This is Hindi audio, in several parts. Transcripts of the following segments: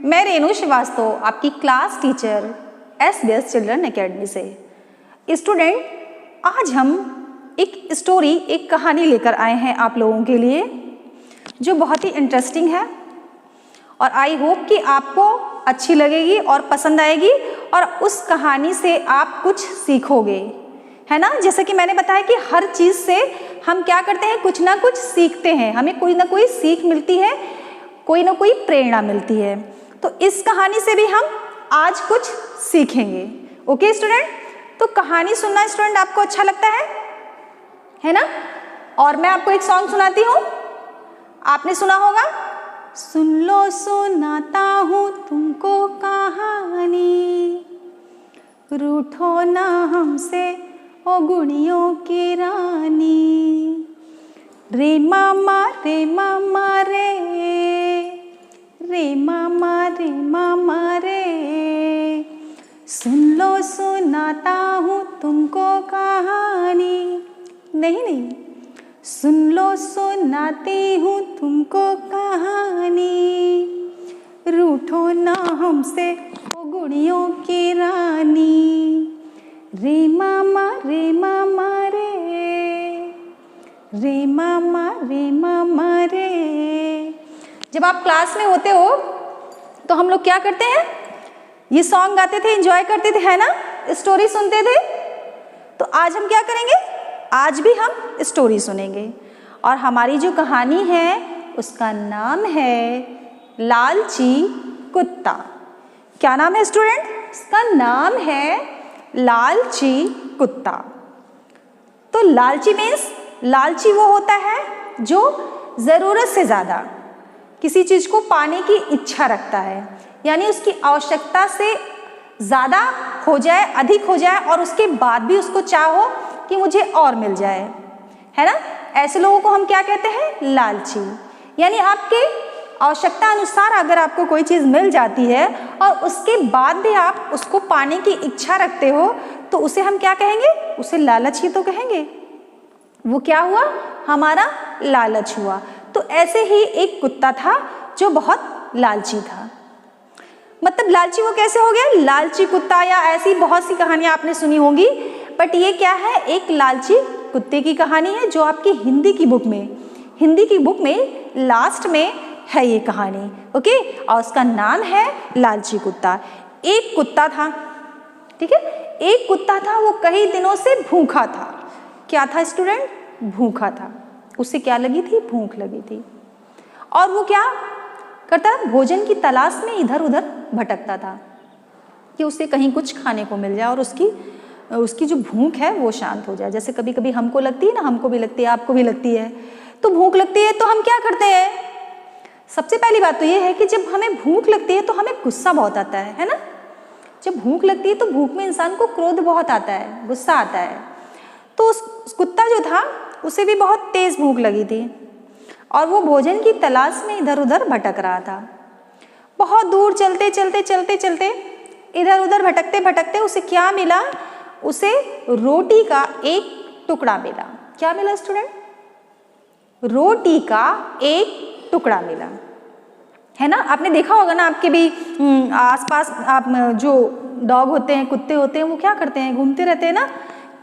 मैं रेणु श्रीवास्तव, आपकी class teacher SBS children academy से। स्टूडेंट, आज हम एक स्टोरी, एक कहानी लेकर आए हैं आप लोगों के लिए जो बहुत ही इंटरेस्टिंग है और आई होप कि आपको अच्छी लगेगी और पसंद आएगी और उस कहानी से आप कुछ सीखोगे, है ना। जैसे कि मैंने बताया कि हर चीज़ से हम क्या करते हैं, कुछ ना कुछ सीखते हैं, हमें कोई ना कोई सीख मिलती है, कोई ना कोई प्रेरणा मिलती है। तो इस कहानी से भी हम आज कुछ सीखेंगे। ओके स्टूडेंट, तो कहानी सुनना स्टूडेंट आपको अच्छा लगता है ना। और मैं आपको एक सॉन्ग सुनाती हूँ, आपने सुना होगा। सुन लो सुनाता हूँ तुमको कहानी, रूठो ना हमसे ओ गुड़ियों की रानी। रे मामा रे मामा रे, रे मामा रे मामा रे, सुन लो सुनाता हूँ तुमको कहानी। नहीं, सुन लो सुनाती हूँ तुमको कहानी, रूठो ना हमसे ओ गुड़ियों की रानी। रे मामा रे मामा रे, रे मामा रे मामा रे। जब आप क्लास में होते हो तो हम लोग क्या करते हैं, ये सॉन्ग गाते थे, एंजॉय करते थे, है ना, स्टोरी सुनते थे। तो आज हम क्या करेंगे, आज भी हम स्टोरी सुनेंगे और हमारी जो कहानी है उसका नाम है लालची कुत्ता। क्या नाम है स्टूडेंट, इसका नाम है लालची कुत्ता। तो लालची मीन्स, लालची वो होता है जो ज़रूरत से ज़्यादा किसी चीज़ को पाने की इच्छा रखता है, यानी उसकी आवश्यकता से ज़्यादा हो जाए, अधिक हो जाए और उसके बाद भी उसको चाहो कि मुझे और मिल जाए, है ना। ऐसे लोगों को हम क्या कहते हैं, लालची। यानी आपके आवश्यकता अनुसार अगर आपको कोई चीज़ मिल जाती है और उसके बाद भी आप उसको पाने की इच्छा रखते हो तो उसे हम क्या कहेंगे, उसे लालच ही तो कहेंगे। वो क्या हुआ, हमारा लालच हुआ। तो ऐसे ही एक कुत्ता था जो बहुत लालची था। मतलब लालची वो कैसे हो गया, लालची कुत्ता, या ऐसी बहुत सी कहानियां आपने सुनी होंगी, बट ये क्या है, एक लालची कुत्ते की कहानी है जो आपकी हिंदी की बुक में लास्ट में है ये कहानी। ओके, और उसका नाम है लालची कुत्ता। एक कुत्ता था, ठीक है, एक कुत्ता था, वो कई दिनों से भूखा था। क्या था स्टूडेंट, भूखा था। उसे क्या लगी थी, भूख लगी थी। और वो क्या करता, भोजन की तलाश में इधर उधर भटकता था कि उसे कहीं कुछ खाने को मिल जाए और उसकी जो भूख है वो शांत हो जाए। जैसे कभी कभी हमको लगती है ना, हमको भी लगती है, आपको भी लगती है, तो भूख लगती है तो हम क्या करते हैं। सबसे पहली बात तो ये है कि जब हमें भूख लगती है तो हमें गुस्सा बहुत आता है ना। जब भूख लगती है तो भूख में इंसान को क्रोध बहुत आता है, गुस्सा आता है। तो उस कुत्ता जो था उसे भी बहुत तेज भूख लगी थी और वो भोजन की तलाश में इधर उधर भटक रहा था। बहुत दूर चलते चलते इधर उधर भटकते भटकते उसे क्या मिला, उसे रोटी का एक टुकड़ा मिला। क्या मिला स्टूडेंट, रोटी का एक टुकड़ा मिला, है ना। आपने देखा होगा ना, आपके भी आसपास आप जो डॉग होते हैं, कुत्ते होते हैं, वो क्या करते हैं, घूमते रहते हैं ना,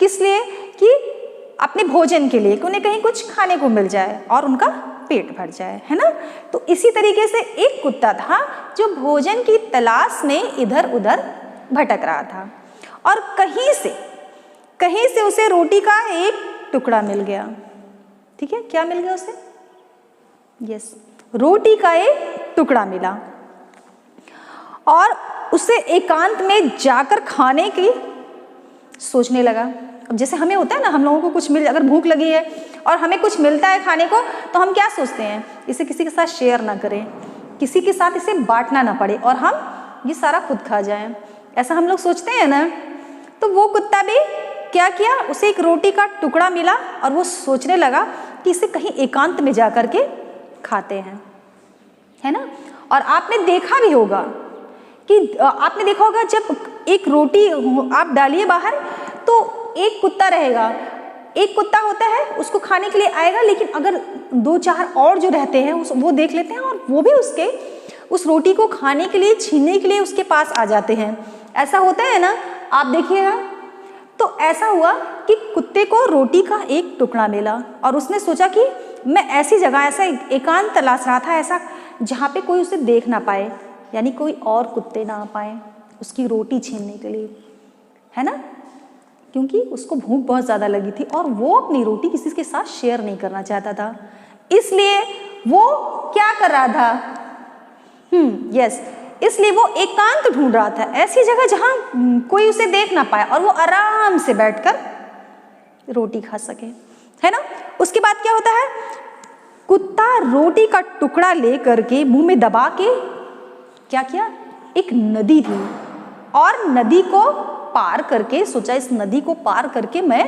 किस लिए, कि अपने भोजन के लिए, कि उन्हें कहीं कुछ खाने को मिल जाए और उनका पेट भर जाए, है ना। तो इसी तरीके से एक कुत्ता था जो भोजन की तलाश में इधर उधर भटक रहा था और कहीं से उसे रोटी का एक टुकड़ा मिल गया। ठीक है, क्या मिल गया उसे, यस, रोटी का एक टुकड़ा मिला और उसे एकांत में जाकर खाने की सोचने लगा। अब जैसे हमें होता है ना, हम लोगों को कुछ अगर भूख लगी है और हमें कुछ मिलता है खाने को तो हम क्या सोचते हैं, इसे किसी के साथ शेयर ना करें, किसी के साथ इसे बांटना ना पड़े और हम ये सारा खुद खा जाएं, ऐसा हम लोग सोचते हैं ना। तो वो कुत्ता भी क्या किया, उसे एक रोटी का टुकड़ा मिला और वो सोचने लगा कि इसे कहीं एकांत में जा कर के खाते हैं, है ना। और आपने देखा भी होगा जब एक रोटी आप डालिए बाहर तो एक कुत्ता रहेगा, एक कुत्ता होता है उसको खाने के लिए आएगा, लेकिन अगर दो चार और जो रहते हैं वो देख लेते हैं और वो भी उसके उस रोटी को खाने के लिए, छीनने के लिए उसके पास आ जाते हैं। ऐसा होता है ना, आप देखिएगा। तो ऐसा हुआ कि कुत्ते को रोटी का एक टुकड़ा मिला और उसने सोचा कि मैं ऐसी जगह, ऐसा एकांत तलाश रहा था, ऐसा जहाँ पे कोई उसे देख ना पाए, यानी कोई और कुत्ते ना आ पाए उसकी रोटी छीनने के लिए, है ना, क्योंकि उसको भूख बहुत ज़्यादा लगी थी और वो अपनी रोटी किसी के साथ शेयर नहीं करना चाहता था। इसलिए वो क्या कर रहा था? यस, इसलिए वो एकांत ढूंढ रहा था, ऐसी जगह जहां कोई उसे देख ना पाए और वो आराम से बैठकर रोटी खा सके, है ना। उसके बाद क्या होता है? कुत्ता रोटी का टुकड़ा लेकर के मुंह में दबा के क्या किया? एक नदी थी और नदी को पार करके सोचा, इस नदी को पार करके मैं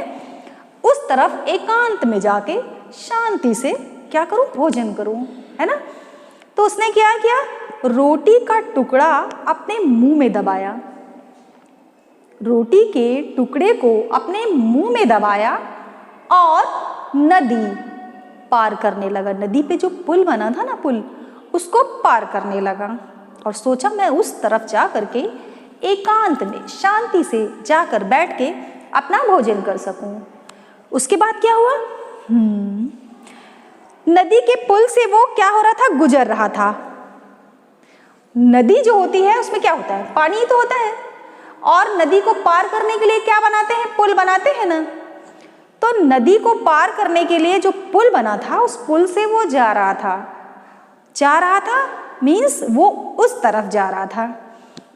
उस तरफ एकांत में जाके शांति से क्या करूं? भोजन करूं, है ना। तो उसने क्या किया? रोटी का टुकड़ा अपने मुंह में दबाया, रोटी के टुकड़े को अपने मुंह में दबाया और नदी पार करने लगा। नदी पे जो पुल बना था ना, पुल, उसको पार करने लगा और सोचा मैं उस तरफ जा करके एकांत में शांति से जाकर बैठ के अपना भोजन कर सकूं। उसके बाद क्या हुआ? नदी के पुल से वो क्या हो रहा था? गुजर रहा था। नदी जो होती है उसमें क्या होता है? पानी तो होता है, और नदी को पार करने के लिए क्या बनाते हैं? पुल बनाते हैं ना। तो नदी को पार करने के लिए जो पुल बना था, उस पुल से वो जा रहा था मीन्स वो उस तरफ जा रहा था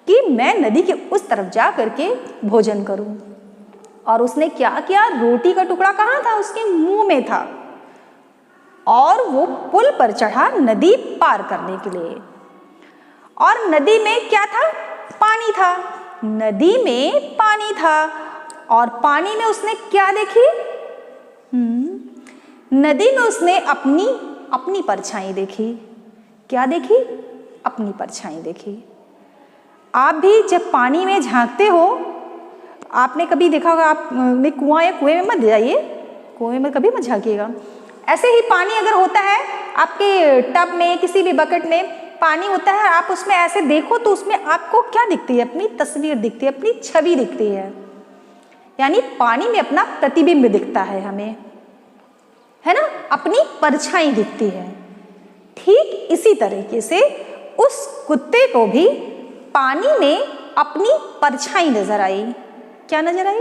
कि मैं नदी के उस तरफ जा करके भोजन करूं। और उसने क्या किया? रोटी का टुकड़ा कहाँ था? उसके मुंह में था और वो पुल पर चढ़ा नदी पार करने के लिए। और नदी में क्या था? पानी था। नदी में पानी था और पानी में उसने क्या देखी? नदी में उसने अपनी परछाई देखी। क्या देखी? अपनी परछाई देखी। आप भी जब पानी में झांकते हो, आपने कभी देखा होगा, आपने कुआं या कुएं में मत जाइए, कुएं में कभी मत झांकिएगा। ऐसे ही पानी अगर होता है आपके टब में, किसी भी बकेट में पानी होता है, आप उसमें ऐसे देखो तो उसमें आपको क्या दिखती है? अपनी तस्वीर दिखती है, अपनी छवि दिखती है, यानी पानी में अपना प्रतिबिंब दिखता है हमें, है ना, अपनी परछाई दिखती है। ठीक इसी तरीके से उस कुत्ते को भी पानी में अपनी परछाई नजर आई। क्या नजर आई?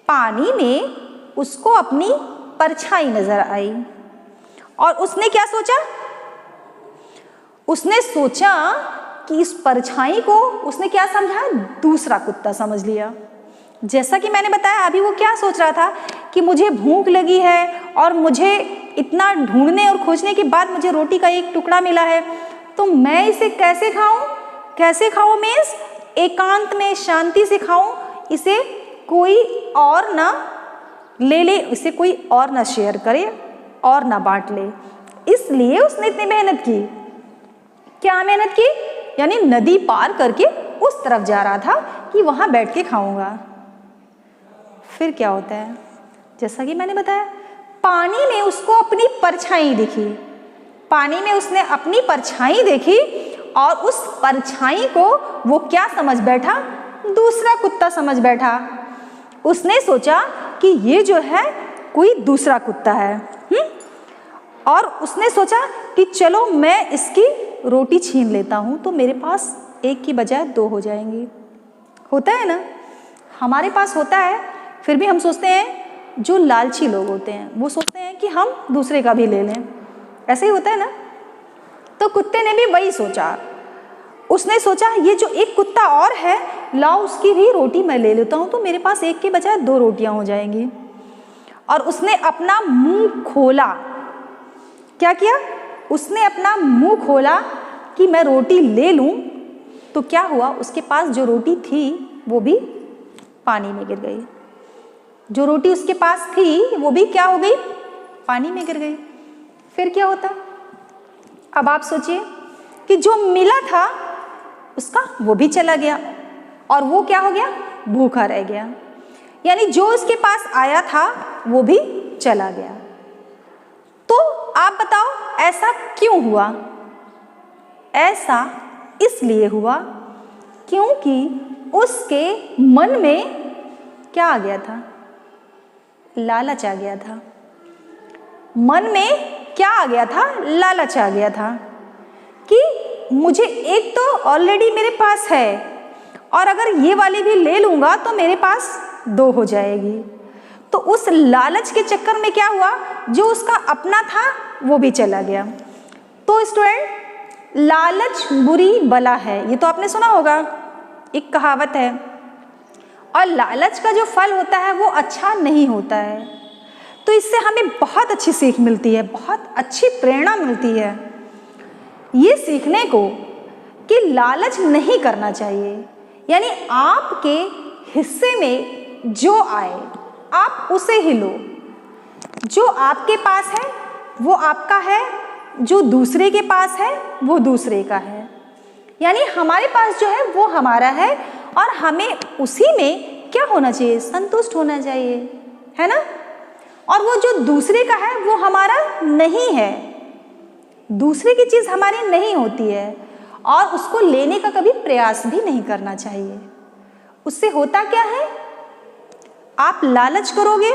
पानी में उसको अपनी परछाई नजर आई और उसने क्या सोचा? उसने सोचा कि इस परछाई को उसने क्या समझा? दूसरा कुत्ता समझ लिया। जैसा कि मैंने बताया, अभी वो क्या सोच रहा था कि मुझे भूख लगी है और मुझे इतना ढूंढने और खोजने के बाद मुझे रोटी का एक टुकड़ा मिला है, तो मैं इसे कैसे खाऊं? कैसे खाऊं मीन्स एकांत में शांति से खाऊं, इसे कोई और ना ले ले, इसे कोई और ना शेयर करे और ना बांट ले। इसलिए उसने इतनी मेहनत की। क्या मेहनत की? यानी नदी पार करके उस तरफ जा रहा था कि वहां बैठ के खाऊंगा। फिर क्या होता है? जैसा कि मैंने बताया, पानी में उसको अपनी परछाई दिखी। पानी में उसने अपनी परछाई देखी और उस परछाई को वो क्या समझ बैठा? दूसरा कुत्ता समझ बैठा। उसने सोचा कि ये जो है कोई दूसरा कुत्ता है। और उसने सोचा कि चलो मैं इसकी रोटी छीन लेता हूं, तो मेरे पास एक की बजाय दो हो जाएंगी। होता है ना, हमारे पास होता है, फिर भी हम सोचते हैं, जो लालची लोग होते हैं वो सोचते हैं कि हम दूसरे का भी ले लें। ऐसे ही होता है ना। तो कुत्ते ने भी वही सोचा। उसने सोचा ये जो एक कुत्ता और है, लाओ उसकी भी रोटी मैं ले लेता हूं, तो मेरे पास एक के बजाय दो रोटियां हो जाएंगी। और उसने अपना मुंह खोला। क्या किया? उसने अपना मुंह खोला कि मैं रोटी ले लूं, तो क्या हुआ? उसके पास जो रोटी थी वो भी पानी में गिर गई। जो रोटी उसके पास थी वो भी क्या हो गई? पानी में गिर गई। फिर क्या होता? अब आप सोचिए कि जो मिला था उसका वो भी चला गया और वो क्या हो गया? भूखा रह गया। यानी जो उसके पास आया था वो भी चला गया। तो आप बताओ ऐसा क्यों हुआ? ऐसा इसलिए हुआ क्योंकि उसके मन में क्या आ गया था? लालच आ गया था। मन में क्या आ गया था? लालच आ गया था कि मुझे एक तो ऑलरेडी मेरे पास है और अगर ये वाली भी ले लूँगा तो मेरे पास 2 हो जाएगी। तो उस लालच के चक्कर में क्या हुआ, जो उसका अपना था वो भी चला गया। तो स्टूडेंट, लालच बुरी बला है, ये तो आपने सुना होगा, एक कहावत है। और लालच का जो फल होता है वो अच्छा नहीं होता है। तो इससे हमें बहुत अच्छी सीख मिलती है, बहुत अच्छी प्रेरणा मिलती है ये सीखने को कि लालच नहीं करना चाहिए। यानी आपके हिस्से में जो आए आप उसे ही लो। जो आपके पास है वो आपका है, जो दूसरे के पास है वो दूसरे का है। यानी हमारे पास जो है वो हमारा है और हमें उसी में क्या होना चाहिए? संतुष्ट होना चाहिए, है ना। और वो जो दूसरे का है वो हमारा नहीं है, दूसरे की चीज़ हमारी नहीं होती है और उसको लेने का कभी प्रयास भी नहीं करना चाहिए। उससे होता क्या है, आप लालच करोगे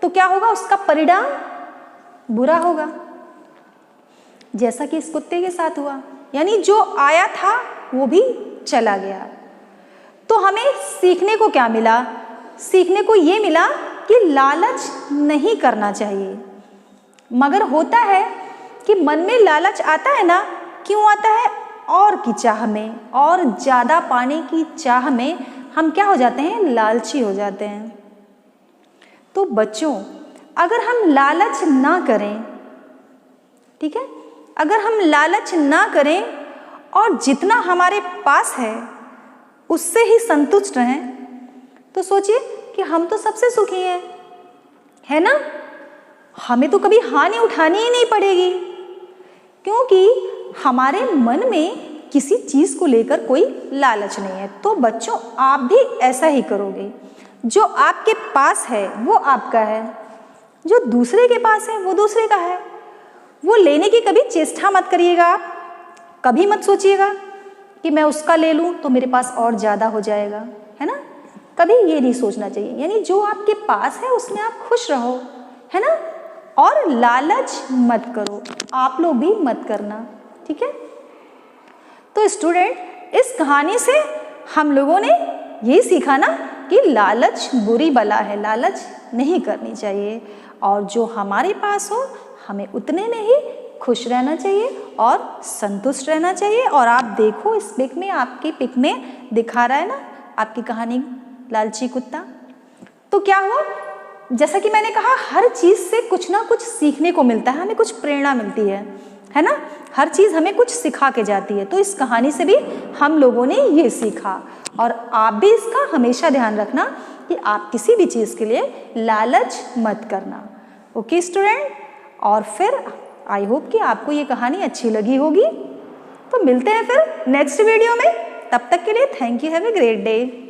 तो क्या होगा, उसका परिणाम बुरा होगा, जैसा कि इस कुत्ते के साथ हुआ। यानी जो आया था वो भी चला गया। तो हमें सीखने को क्या मिला? सीखने को ये मिला कि लालच नहीं करना चाहिए। मगर होता है कि मन में लालच आता है ना, क्यों आता है? और की चाह में, और ज़्यादा पाने की चाह में हम क्या हो जाते हैं? लालची हो जाते हैं। तो बच्चों, अगर हम लालच ना करें, ठीक है, अगर हम लालच ना करें और जितना हमारे पास है उससे ही संतुष्ट रहें, तो सोचिए कि हम तो सबसे सुखी हैं, है ना। हमें तो कभी हानि उठानी ही नहीं पड़ेगी, क्योंकि हमारे मन में किसी चीज़ को लेकर कोई लालच नहीं है। तो बच्चों, आप भी ऐसा ही करोगे। जो आपके पास है वो आपका है, जो दूसरे के पास है वो दूसरे का है। वो लेने की कभी चेष्टा मत करिएगा। आप कभी मत सोचिएगा कि मैं उसका ले लूँ तो मेरे पास और ज़्यादा हो जाएगा, है ना। कभी ये नहीं सोचना चाहिए। यानी जो आपके पास है उसमें आप खुश रहो, है ना। और लालच मत करो, आप लोग भी मत करना, ठीक है। तो स्टूडेंट, इस कहानी से हम लोगों ने यही सीखा ना कि लालच बुरी बला है, लालच नहीं करनी चाहिए। और जो हमारे पास हो हमें उतने में ही खुश रहना चाहिए और संतुष्ट रहना चाहिए। और आप देखो इस पिक में, आपकी पिक में दिखा रहा है ना आपकी कहानी लालची कुत्ता। तो क्या हुआ, जैसा कि मैंने कहा, हर चीज़ से कुछ ना कुछ सीखने को मिलता है, हमें कुछ प्रेरणा मिलती है ना। हर चीज़ हमें कुछ सिखा के जाती है। तो इस कहानी से भी हम लोगों ने ये सीखा। और आप भी इसका हमेशा ध्यान रखना कि आप किसी भी चीज़ के लिए लालच मत करना। ओके स्टूडेंट, और फिर आई होप कि आपको ये कहानी अच्छी लगी होगी। तो मिलते हैं फिर नेक्स्ट वीडियो में। तब तक के लिए thank you, have a great day.